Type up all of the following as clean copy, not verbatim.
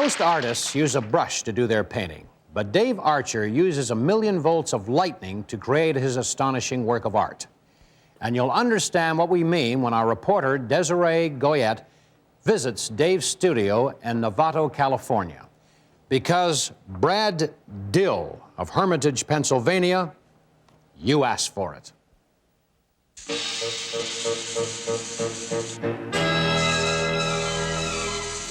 Most artists use a brush to do their painting, but Dave Archer uses 1,000,000 volts of lightning to create his astonishing work of art. And you'll understand what we mean when our reporter, Desiree Goyette, visits Dave's studio in Novato, California. Because Brad Dill of Hermitage, Pennsylvania, you asked for it.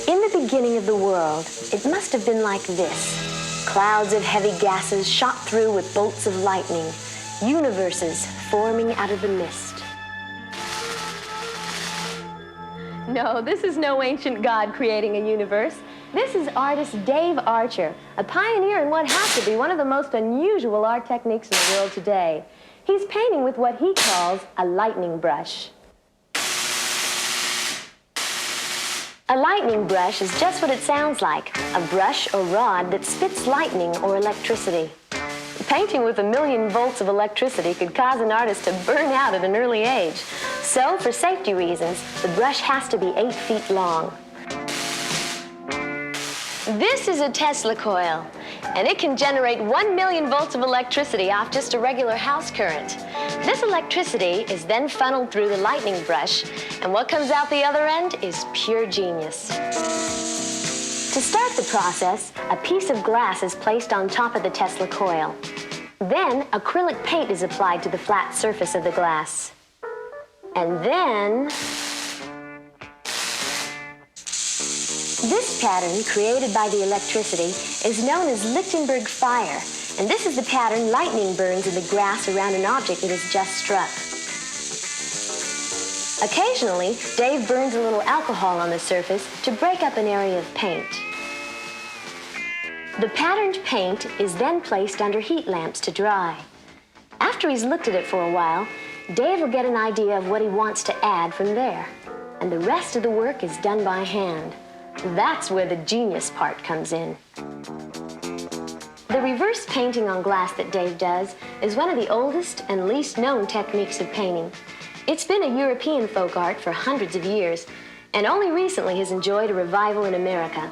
In the beginning of the world, it must have been like this. Clouds of heavy gases shot through with bolts of lightning, universes forming out of the mist. No, this is no ancient god creating a universe. This is artist Dave Archer, a pioneer in what has to be one of the most unusual art techniques in the world today. He's painting with what he calls a lightning brush. A lightning brush is just what it sounds like, a brush or rod that spits lightning or electricity. Painting with 1,000,000 volts of electricity could cause an artist to burn out at an early age. So, for safety reasons, the brush has to be 8 feet long. This is a Tesla coil, and it can generate 1,000,000 volts of electricity off just a regular house current. This electricity is then funneled through the lightning brush, and what comes out the other end is pure genius. To start the process, a piece of glass is placed on top of the Tesla coil. Then, acrylic paint is applied to the flat surface of the glass. And then, this pattern, created by the electricity, is known as Lichtenberg fire, and this is the pattern lightning burns in the grass around an object it has just struck. Occasionally, Dave burns a little alcohol on the surface to break up an area of paint. The patterned paint is then placed under heat lamps to dry. After he's looked at it for a while, Dave will get an idea of what he wants to add from there, and the rest of the work is done by hand. That's where the genius part comes in. The reverse painting on glass that Dave does is one of the oldest and least known techniques of painting. It's been a European folk art for hundreds of years, and only recently has enjoyed a revival in America.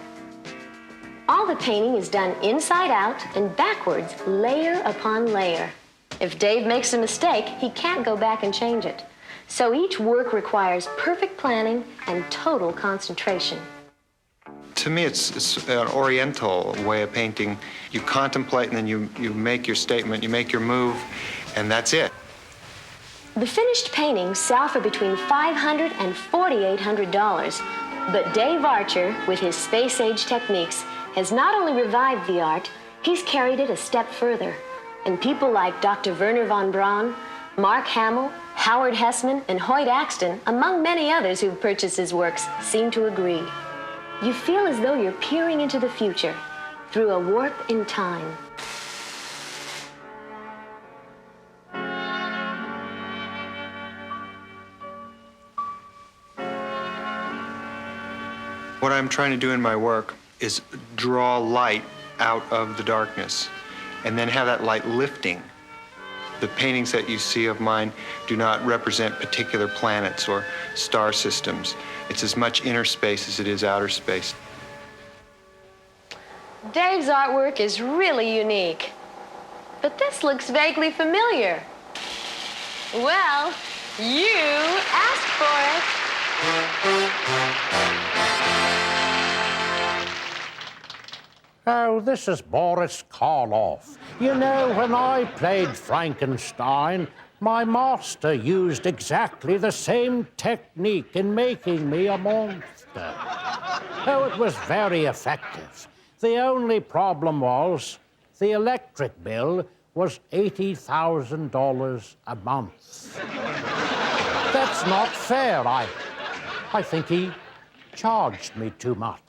All the painting is done inside out and backwards, layer upon layer. If Dave makes a mistake, he can't go back and change it. So each work requires perfect planning and total concentration. To me, it's an oriental way of painting. You contemplate and then you make your statement, you make your move, and that's it. The finished paintings sell for between $500 and $4,800, but Dave Archer, with his space-age techniques, has not only revived the art, he's carried it a step further. And people like Dr. Werner von Braun, Mark Hamill, Howard Hessman, and Hoyt Axton, among many others who've purchased his works, seem to agree. You feel as though you're peering into the future through a warp in time. What I'm trying to do in my work is draw light out of the darkness and then have that light lifting. The paintings that you see of mine do not represent particular planets or star systems. It's as much inner space as it is outer space. Dave's artwork is really unique, but this looks vaguely familiar. Well, you asked for it. Oh, this is Boris Karloff. You know, when I played Frankenstein, my master used exactly the same technique in making me a monster. Oh, it was very effective. The only problem was the electric bill was $80,000 a month. That's not fair. I think he charged me too much.